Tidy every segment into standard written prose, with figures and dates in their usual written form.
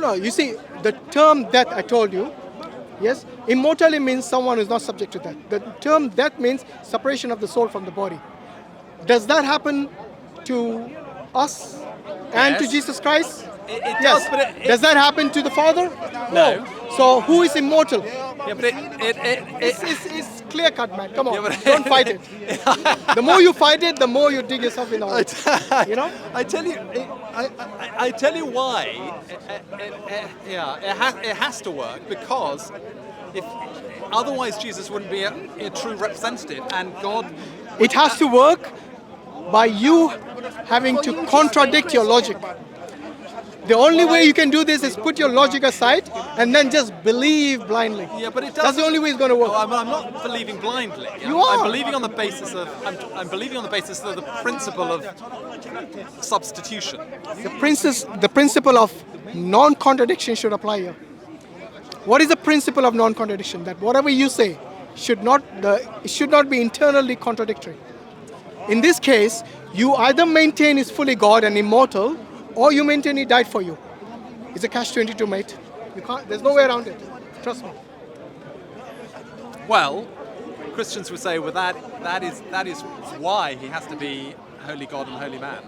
No. You see, the term death, I told you, yes, immortality means someone who is not subject to death. The term death means separation of the soul from the body. Does that happen to us and to Jesus Christ? It Yes. does, but Does that happen to the Father? No. So who is immortal? yeah, but It's clear cut, man. Come on, Yeah, but- don't fight it. The more you fight it, the more you dig yourself in. You know? I tell you, I tell you why. It has to work because if otherwise Jesus wouldn't be a true representative, and God. It has to work by you having to contradict your logic. The only way you can do this is put your logic aside and then just believe blindly. Yeah, but it doesn't. That's the only way it's going to work. No, I'm not believing blindly. You are. I'm believing on the basis of. I'm believing on the basis of the principle of substitution. The principle of non-contradiction should apply here. What is the principle of non-contradiction? That whatever you say it should not be internally contradictory. In this case, you either maintain he's fully God and immortal, or you maintain he died for you. It's a catch-22, mate. You can't. There's no way around it. Trust me. Well, Christians would say, well, that is why he has to be holy God and holy man.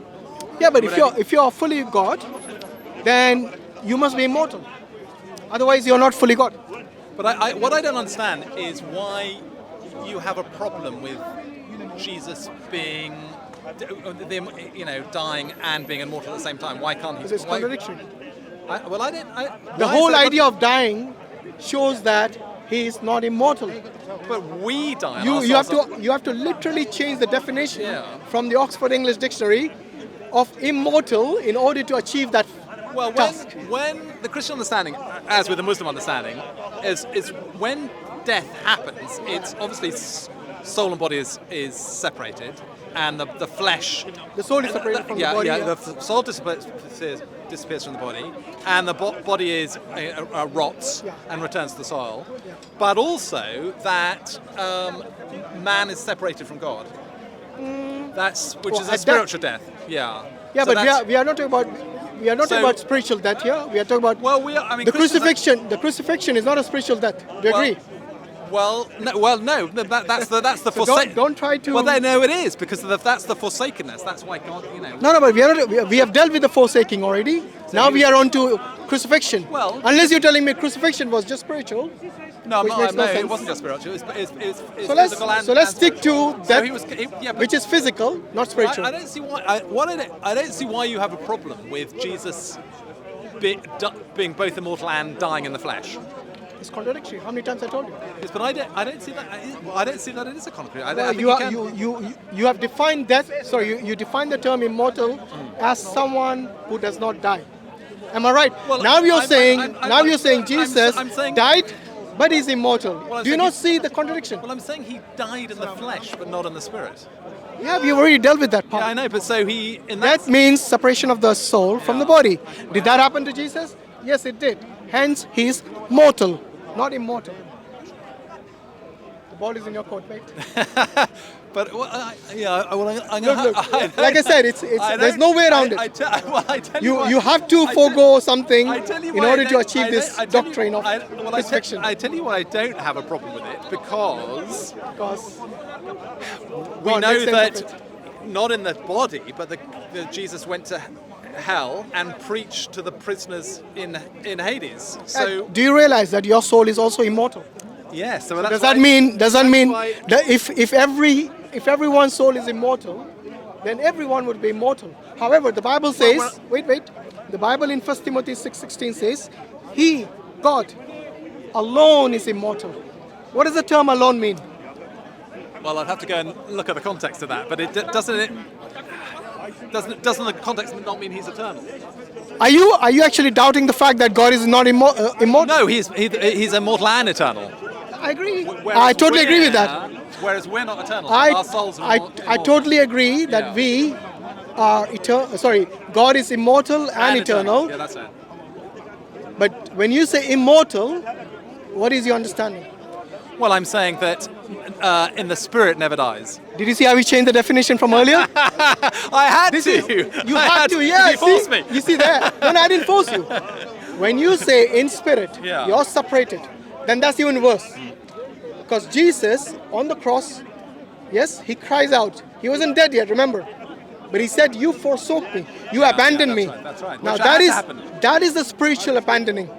Yeah, but if you're fully God, then you must be immortal. Otherwise, you're not fully God. But what I don't understand is why you have a problem with Jesus being, dying and being immortal at the same time. Why can't he? It's contradiction. The whole idea of dying shows that he is not immortal. But we die. You have to literally change the definition from the Oxford English Dictionary of immortal in order to achieve that. Well, when the Christian understanding, as with the Muslim understanding, is when death happens, it's obviously soul and body is separated, and the flesh. The soul is separated from the body. The soul disappears from the body, and the body is rots and returns to the soil. Yeah. But also that man is separated from God. Which is a spiritual death. Yeah. Yeah, So but we are not talking about. We are not talking about spiritual death here. We are talking about the crucifixion. The crucifixion is not a spiritual death. Do you agree? No. That's the So don't try to. Well, no, it is because that's the forsakenness. That's why God, No, but we have dealt with the forsaking already. So now we are on to crucifixion. Well, unless you're telling me crucifixion was just spiritual. No, it wasn't just spiritual. It's So physical and let's stick to that, but which is physical, not spiritual. I don't see why. I don't see why you have a problem with Jesus being both immortal and dying in the flesh. It's contradictory. How many times I told you? Yes, but I don't see that. I don't see that it is a contradiction. You have defined death. Sorry, you define the term immortal as someone who does not die. Am I right? Well, now you're saying Jesus died, but he's immortal. Well, do you not see the contradiction? Well, I'm saying he died in the flesh, but not in the spirit. Yeah, we've already dealt with that part. Yeah, I know, but so he that means separation of the soul from the body. Did that happen to Jesus? Yes, it did. Hence, he's mortal, not immortal. The ball is in your court, mate. But like I said, there's no way around it. You have to forego something in order to achieve this doctrine of crucifixion. I tell you why I don't have a problem with it because we know that not in the body, but the Jesus went to hell and preached to the prisoners in Hades. So do you realize that your soul is also immortal? Yes. So does that mean that if everyone's soul is immortal, then everyone would be immortal? However, the Bible says, wait. The Bible in 1 Timothy 6:16 says, He, God, alone is immortal. What does the term alone mean? Well, I'd have to go and look at the context of that, but doesn't the context not mean he's eternal? Are you actually doubting the fact that God is not immortal? No, he's immortal and eternal. I agree. I totally agree with that. Whereas we're not eternal. Our souls are immortal. I totally agree that we are eternal. Sorry, God is immortal and eternal. Yeah, that's it. But when you say immortal, what is your understanding? Well, I'm saying that in the spirit never dies. Did you see how we changed the definition from earlier? I had to. You had to, yeah. You forced me. You see that? No, I didn't force you. When you say in spirit, Yeah. you're separated, then that's even worse. Because Jesus on the cross, yes, he cries out. He wasn't dead yet, remember? But he said, "You forsook me. You abandoned me." That's right. Now Which had to that happen. is the spiritual abandoning.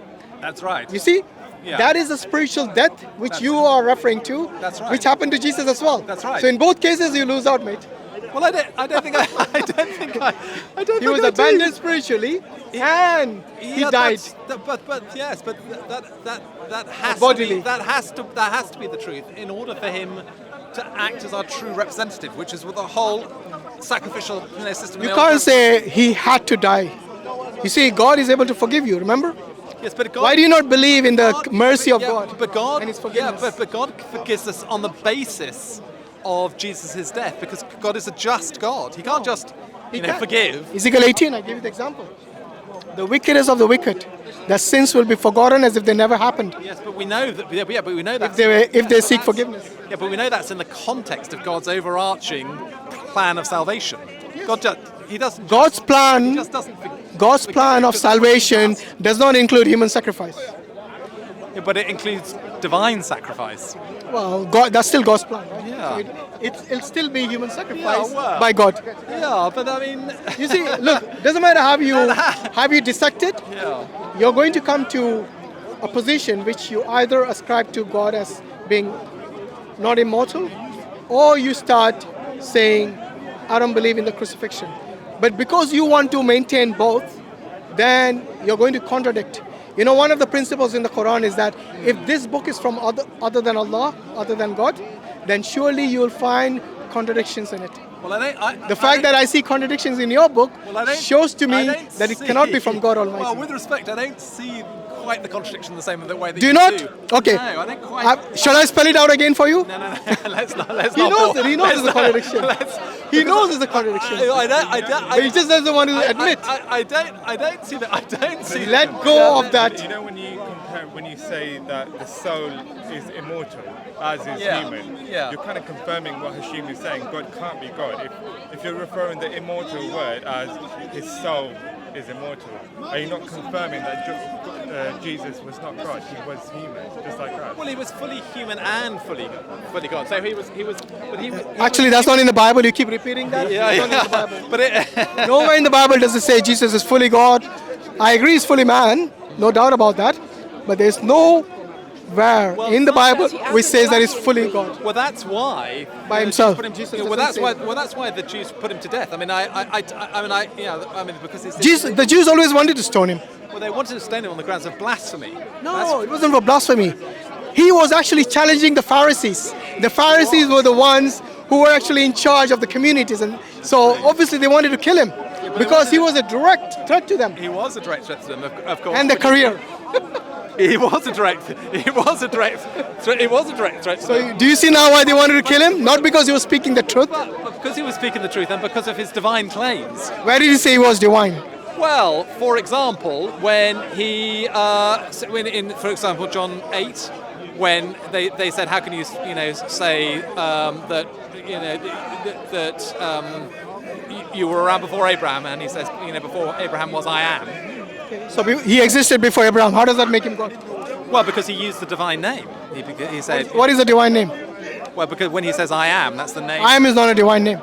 That's right. You see? Yeah. That is the spiritual death which you are referring to, That's right. which happened to Jesus as well. That's right. So in both cases, you lose out, mate. Well, I don't think I don't He was think I do. abandoned spiritually, and he Yeah, died. But that has Bodily. to be, that has to be the truth in order for him to act as our true representative, which is what the whole sacrificial system. You can't say he had to die. You see, God is able to forgive you, remember? Yes, but God, Why do you not believe in the God- mercy of yeah, God But God, and his forgiveness? but God forgives us on the basis of Jesus' death, because God is a just God. He can't just He can. forgive. Ezekiel 18, I give you the example. The wickedest of the wicked, their sins will be forgotten as if they never happened. Yes, but we know that. Yeah, but we know that. If they seek forgiveness. Yeah, but we know that's in the context of God's overarching plan of salvation. God just, he doesn't. God's He plan, just doesn't. God's plan of salvation does not include human sacrifice. Yeah, but it includes divine sacrifice. Well, God, that's still God's plan, right? Yeah. So it'll still be human sacrifice Yeah, well. by God. Yeah, but I mean. You see, look, doesn't matter how you dissect it, Yeah. you're going to come to a position which you either ascribe to God as being not immortal, or you start saying, I don't believe in the crucifixion. But because you want to maintain both, then you're going to contradict. You know, one of the principles in the Quran is that if this book is from other than Allah, other than God, then surely you will find contradictions in it. Well, The fact that I see contradictions in your book shows to me that it cannot be from God Almighty. Well, with respect, I don't see quite the contradiction the same way that Do you you not? do. Okay. No, I don't quite. Shall I spell it out again for you? No. Let's not. He knows it. He knows it's a contradiction. He knows it's a contradiction. I don't. But he just doesn't want to admit. I don't see that. I don't see. Let go of that. You know, when you say that the soul is immortal, as is Yeah, human, yeah. you're kind of confirming what Hashim is saying. God can't be God. If you're referring the immortal word as his soul is immortal, are you not confirming that Jesus was not God? He was human, just like us. Well, he was fully human and fully God. So he was. Actually, that's not in the Bible. You keep repeating that. Yeah, It's not in the Bible. But it. Nowhere in the Bible does it say Jesus is fully God. I agree he's fully man, no doubt about that. But there's nowhere in the Bible which says that he's fully God. Well, that's why By the himself. Jews put him, Jesus well, doesn't that's say why. that. Well, that's why the Jews put him to death. I mean, because it's. The Jews always wanted to stone him. Well, they wanted to stone him on the grounds of blasphemy. No, it wasn't for blasphemy. He was actually challenging the Pharisees. The Pharisees were the ones who were actually in charge of the communities, and so obviously they wanted to kill him because he was a direct threat to them He was a direct threat to them, of course. and their career. He was a direct threat to them. Do you see now why they wanted to kill him? Not because he was speaking the truth. But because he was speaking the truth and because of his divine claims. Where did he say he was divine? Well, for example, when he, for example, John 8, when they said, how can you say that you were around before Abraham, and he says, before Abraham was, I am. So he existed before Abraham. How does that make him God? Well, because he used the divine name. He said, What is the divine name? well, because when he says I am, that's the name. I am is not a divine name.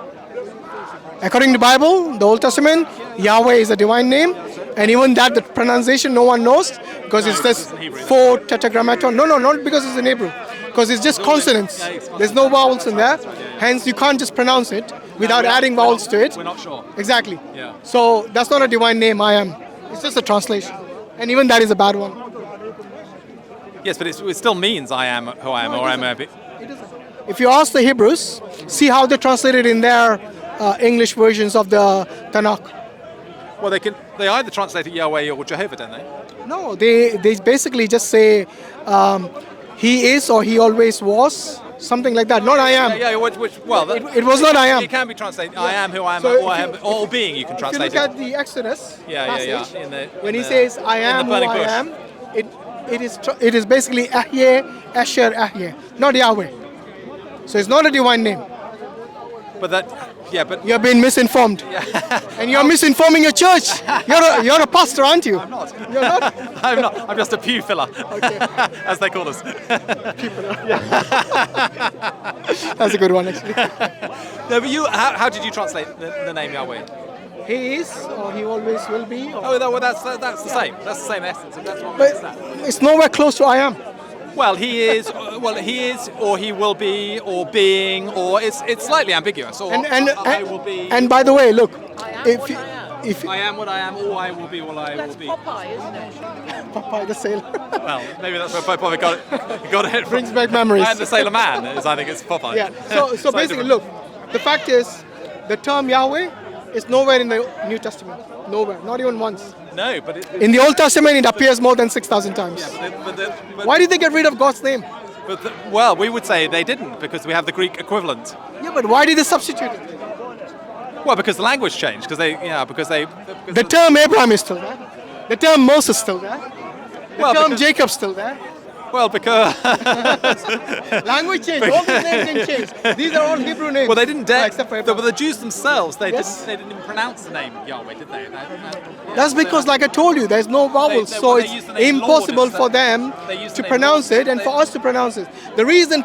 According to the Bible, the Old Testament, Yahweh is a divine name, and even that the pronunciation no one knows because it's just four tetragrammaton. No, not because it's in Hebrew, because it's just consonants. There's no vowels in there, hence you can't just pronounce it without adding vowels to it. We're not sure. Exactly. Yeah. So that's not a divine name. I am. It's just a translation, and even that is a bad one. Yes, but it still means I am who I am, or I am a bit. If you ask the Hebrews, see how they translate it in their English versions of the Tanakh. Well, they either translate it Yahweh or Jehovah, don't they? No, they basically just say he is or he always was, something like that. Not I am. Yeah. It was not I am. It can be translated I am who I am, So or I if am, you- all being. You can If you translate look it. at the Exodus passage, In when he the- says I in the am who burning I bush. am, it is basically Ahyeh, Asher, Ahyeh, not Yahweh. So it's not a divine name. But that Yeah, but You're being misinformed. And you're misinforming your church. You're a pastor, aren't you? I'm not. You're not? I'm not. I'm just a pew filler, Okay. as they call us. That's a good one, actually. No, but you. How did you translate the name Yahweh? He is, or he always will be. Or, Oh, well, that's the same. That's the same essence. That's what but makes that. it's nowhere close to I am. Well, he is, or he will be, or being, or it's slightly ambiguous. Or I will be. And by the way, look, if I am what I am, or I will be what I will be. Popeye, isn't it? Popeye the Sailor Well, maybe that's where Popeye got it. brings back memories. And the Sailor Man is, I think, it's Popeye. Yeah. So basically, look, the fact is, the term Yahweh is nowhere in the New Testament. Nowhere, not even once. No, but In the Old Testament, it appears more than 6,000 times. but Why did they get rid of God's name? well, we would say they didn't because we have the Greek equivalent. Yeah, but why did they substitute it? Well, because the language changed. Because The term Abraham is still there. The term Moses is still there. The Well, term because- Jacob's still there. well, because Language changed. All these names didn't change. These are all Hebrew names. well, they didn't dare. Except for But Abraham. the Jews themselves, Yes. they didn't even pronounce the name Yahweh, did they? That's because, like I told you, there's no vowels, they- so well, they it's use the name impossible Lord for instead. them They use the to name pronounce Lord it and for instead. us to pronounce it. The reason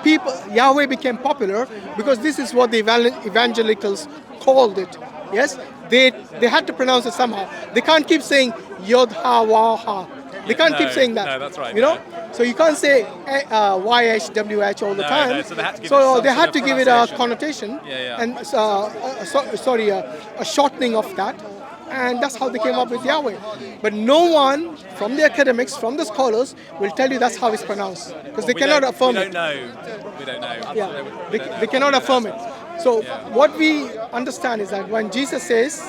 Yahweh became popular because this is what the evangelicals called it. Yes, they had to pronounce it somehow. They can't keep saying Yod Ha Wah Ha. They can't keep No, saying that. no, that's right, You know, no. so you can't say YH WH all the No, time. no, so they had to give it So some they sort had of to give it a pronunciation. connotation Yeah. and a shortening of that. And that's how they came up with Yahweh. But no one from the academics, from the scholars, will tell you that's how it's pronounced. Because they cannot affirm we it. don't know. We don't know. Yeah, We don't they know. cannot affirm it. So what we understand is that when Jesus says,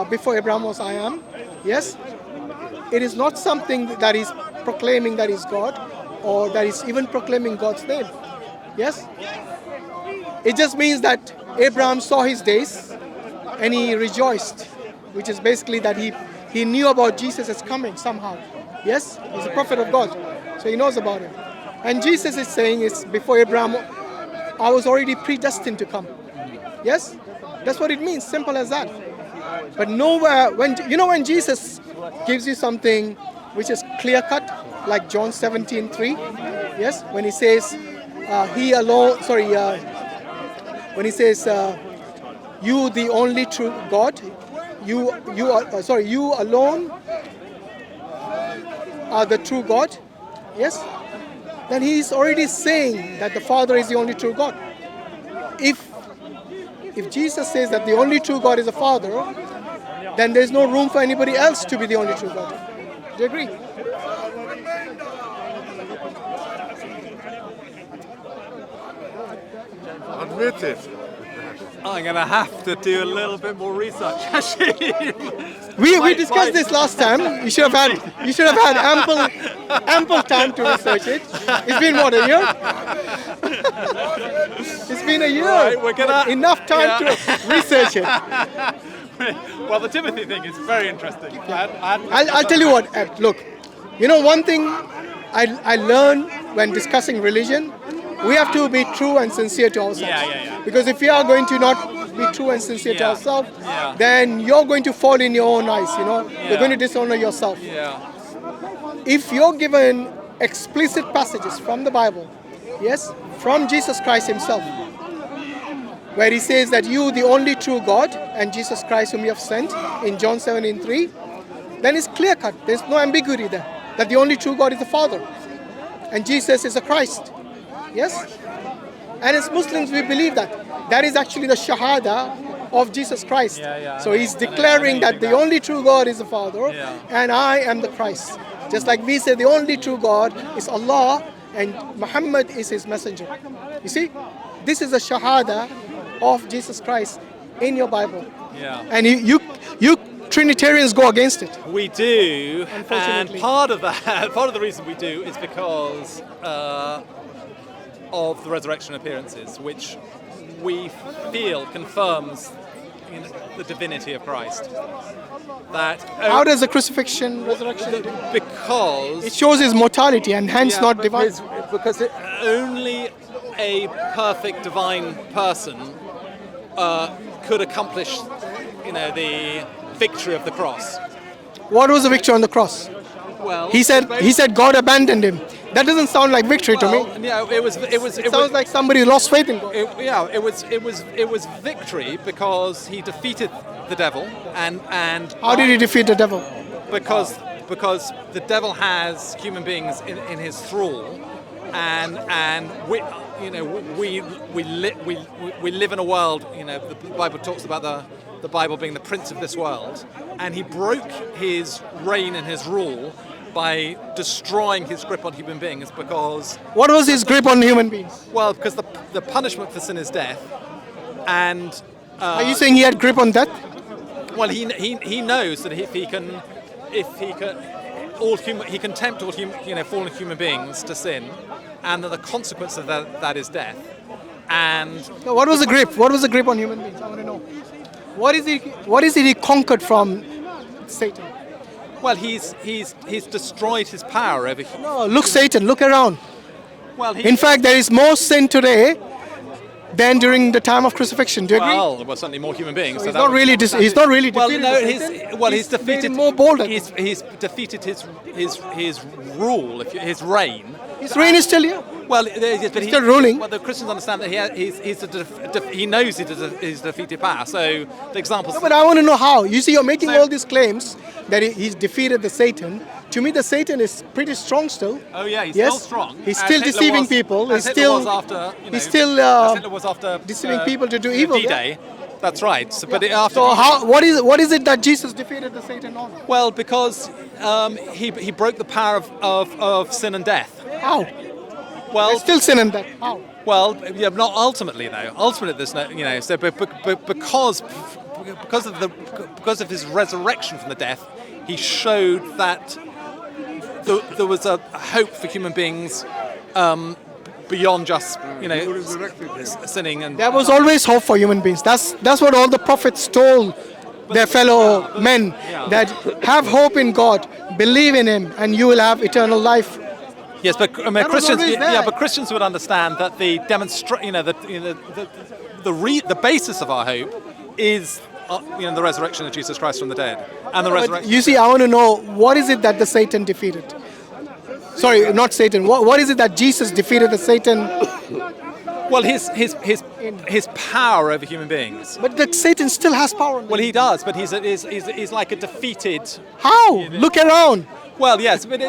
before Abraham was I am, yes, it is not something that is proclaiming that is God or that is even proclaiming God's name. Yes? It just means that Abraham saw his days and he rejoiced, which is basically that he knew about Jesus as coming somehow. Yes? He's a prophet of God, so he knows about him. And Jesus is saying is before Abraham, I was already predestined to come. Yes? That's what it means, simple as that. But nowhere, when Jesus gives you something which is clear cut, like John 17:3, yes, when he says, when he says, you the only true God, you alone are the true God, yes, then he's already saying that the Father is the only true God. If Jesus says that the only true God is the Father, then there's no room for anybody else to be the only true God. Do you agree? Admit it. I'm going to have to do a little bit more research, Hashim. We discussed this last time. You should have had ample time to research it. It's been what, a year? It's been a year. Right, we're gonna- Enough time to research it. Well, the Timothy thing is very interesting. I'll tell you what. Look, one thing I learned when discussing religion, we have to be true and sincere to ourselves. Yeah. Because if we are going to not be true and sincere to Yeah. ourselves, Yeah. then you're going to fall in your own eyes. You're Yeah. going to dishonor yourself. Yeah. If you're given explicit passages from the Bible, yes, from Jesus Christ himself, where he says that you, the only true God, and Jesus Christ whom you have sent, in John 17:3, then it's clear cut. There's no ambiguity there. That the only true God is the Father. And Jesus is the Christ. Yes? And as Muslims, we believe that. That is actually the Shahada of Jesus Christ. Yeah. So he's declaring that the only true God is the Father, Yeah. and I am the Christ. Just like we say the only true God is Allah, and Muhammad is his messenger. You see? This is the Shahada of Jesus Christ in your Bible. Yeah. And you Trinitarians go against it. We do, Unfortunately. and part of the reason we do is because of the resurrection appearances, which we feel confirms the divinity of Christ. That How does the crucifixion, resurrection do? because It shows his mortality and hence Yeah, not but divine. because only a perfect divine person could accomplish, the victory of the cross. What was the victory on the cross? Well, He said God abandoned him. That doesn't sound like victory to me. It Sounds like somebody lost faith in God. It was victory because he defeated the devil, and How did he defeat the devil? because the devil has human beings in his thrall, and we live in a world. The Bible talks about the Bible being the prince of this world, and he broke his reign and his rule by destroying his grip on human beings because What was his grip on human beings? because the punishment for sin is death, and Are you saying he had grip on death? well, he knows that he can tempt all fallen human beings to sin, and that the consequence of that is death. And So what was the grip? What was the grip on human beings? I want to know. What is it he conquered from Satan? well, he's destroyed his power over. No, look, Satan, look around. Well, In fact, there is more sin today than during the time of crucifixion. Do you agree? well, there were certainly more human beings. So so he's that not was- really he's not really Well, defeated no, Satan. he's defeated. made him more bold. He's defeated his rule, his reign. His reign is still here. Well, but still ruling. Well, the Christians understand that he knows he's defeated power. So the examples. No, but I want to know how. You see, you're making So- all these claims that he's defeated the Satan. To me, the Satan is pretty strong still. Oh yeah, he's Yes, still strong. he's as still Hitler deceiving was- people. as He's Hitler still- was after. he's still, as Hitler was after deceiving people to do evil, D-Day. That's right. So, but after. So how? What is it that Jesus defeated the Satan on? Well, because he broke the power of sin and death. How? Well, There's still sin in that. How? Well, yeah, not ultimately though. Ultimately, there's no, So, but because of his resurrection from the death, he showed that there was a hope for human beings beyond just sinning and. There was always hope for human beings. That's what all the prophets told their fellow men, that have hope in God, believe in Him, and you will have eternal life. Yes, but I mean, That was Christians. always there. Yeah, but Christians would understand that the the basis of our hope is the resurrection of Jesus Christ from the dead, and the But resurrection. you see, I want to know, what is it that the Satan defeated? Sorry, not Satan. What is it that Jesus defeated the Satan? Well, his power over human beings. But the Satan still has power. Well, he does, but he's like a defeated. How? Look around. Well, yes, but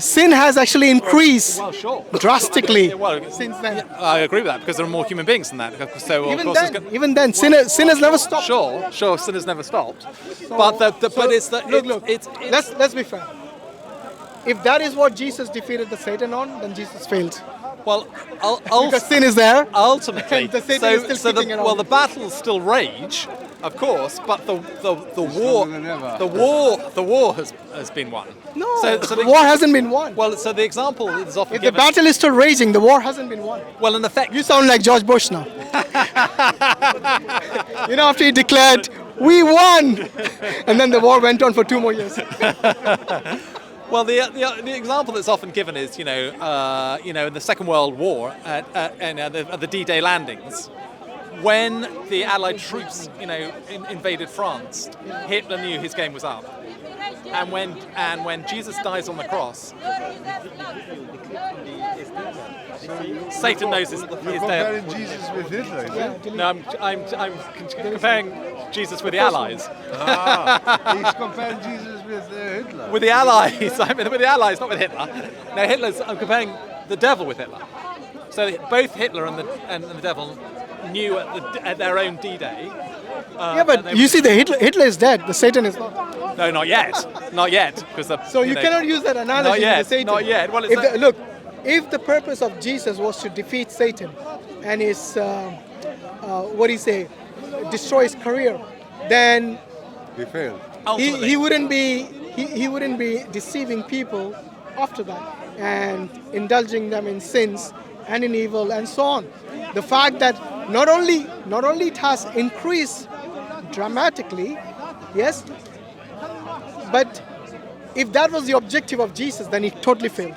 Sin has actually increased Well, sure. drastically Well, since then. I agree with that because there are more human beings than that. So of course, Even then, sin has never stopped. sure, sin has never stopped. But it's the Look. It's Let's be fair. If that is what Jesus defeated the Satan on, then Jesus failed. well, Because sin is there. ultimately. And the Satan is still kicking around. the battles still rage, of course, but the war has been won. No, So the war hasn't been won. Well, so the example is often If the given. battle is still raging, the war hasn't been won. Well, in effect, You sound like George Bush now. After he declared, "We won," and then the war went on for 2 more years. well, the example that's often given is in the Second World War at the D-Day landings, when the Allied troops invaded France, Hitler knew his game was up, and when Jesus dies on the cross, Satan knows his day. Comparing Jesus with Hitler, is it? No, I'm comparing Jesus with the Allies. He's comparing Jesus with Hitler. With the Allies, I mean with the Allies, not with Hitler. No, I'm comparing the devil with Hitler. So both Hitler and the devil knew at their own D-Day. Yeah, but you see, Hitler is dead. The Satan is not. No, not yet. Not yet. Because So you cannot use that analogy Not yet. with the Satan. Not yet. Well, Look, if the purpose of Jesus was to defeat Satan and destroy his career, then He failed. he wouldn't be deceiving people after that and indulging them in sins and in evil and so on. The fact that not only it has increased dramatically, yes, but if that was the objective of Jesus, then he totally failed.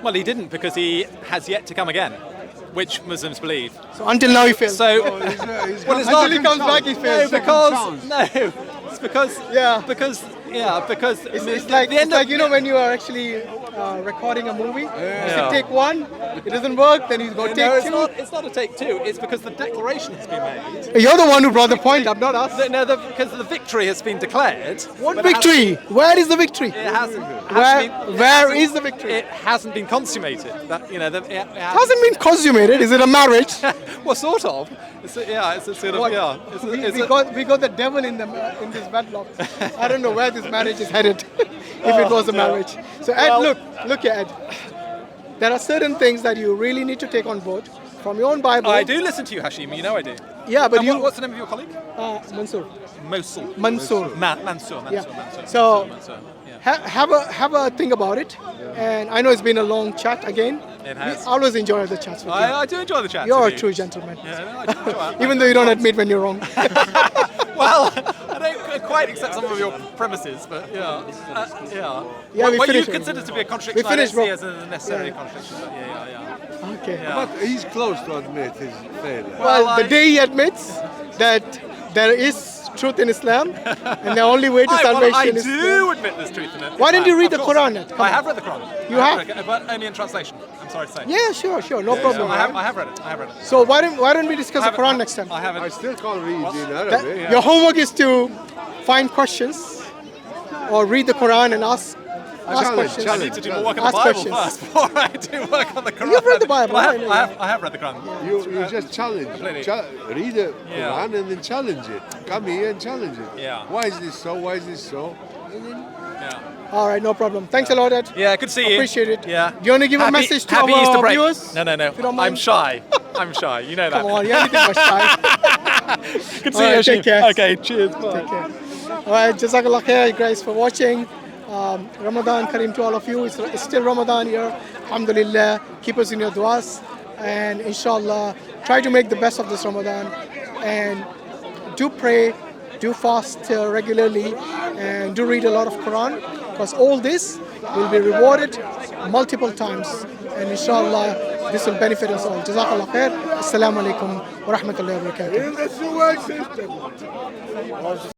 Well, he didn't because he has yet to come again. which Muslims believe. So until now he failed. So, He's well, it's until not he comes back, he fails. it's because Yeah. because It's like, when you are actually recording a movie. Yeah. You take one, it doesn't work, then he's got no, take it's two. not. It's not a take two. It's because the declaration has been made. You're the one who brought the point up, not us. Because the victory has been declared. What but it victory? Where is the victory? hasn't Where is the victory? It hasn't been consummated. That it Hasn't been consummated. Is it a marriage? Well, sort of. It's a sort of What? We got the devil in this wedlock. I don't know where this marriage is headed. If it was a marriage. So Ed, look here, Ed. There are certain things that you really need to take on board from your own Bible. I do listen to you, Hashim. You know I do. Yeah, but And what's the name of your colleague? Mansur. Mansur. Mansur. Mansur. So Yeah. have a think about it. And I know it's been a long chat again. It has. We always enjoy the chats with you. I do enjoy the chat. You're a with you. true gentleman. Yeah, no, I do enjoy it. Even though you don't admit when you're wrong. Well, I don't quite accept some of your premises, but yeah. Yeah, we what you finished. consider to be a contradiction, We finished, I don't see bro. as a necessarily Yeah. contradiction, but yeah. Okay. Yeah. But he's close to admit his failure. Well, the day he admits that there is truth in Islam and the only way to I salvation is do admit there's truth in it. Why didn't you read Of the course. Quran, Ed? Come I on. have read the Quran. You I have? read it, but only in translation. I'm sorry to say. Yeah, sure, no problem. I have read it. So why don't we discuss the Quran next time? I haven't. I still can't read in That- Arabic. Your homework is to find questions or read the Quran and ask questions. I need to do more work on the Ask Bible questions. first before I do work on the Quran. You've read the Bible, Well, I know, I have read the Quran. You just challenge. Completely. Read the Yeah. Quran and then challenge it. Come here and challenge it. Yeah. Why is this so? Why is this so? Yeah. All right, no problem. Thanks a lot, Ed. Yeah, good to see you. Appreciate it. Yeah. Do you want to give a message to happy our Easter break. viewers? No. If you don't I'm mind? shy. I'm shy. You know that. Come on, you're anything but shy. Good to All right, see you. take care. Okay, cheers. Bye. Take care. All right, Jazakallah khair, guys, for watching. Ramadan Kareem to all of you. It's still Ramadan here. Alhamdulillah. Keep us in your du'as. And inshallah, try to make the best of this Ramadan. And do pray, do fast regularly, and do read a lot of Quran. Because all this will be rewarded multiple times. And inshallah, this will benefit us all. Jazakallah khair. Assalamu alaikum wa rahmatullahi wa barakatuh. In the sewer system.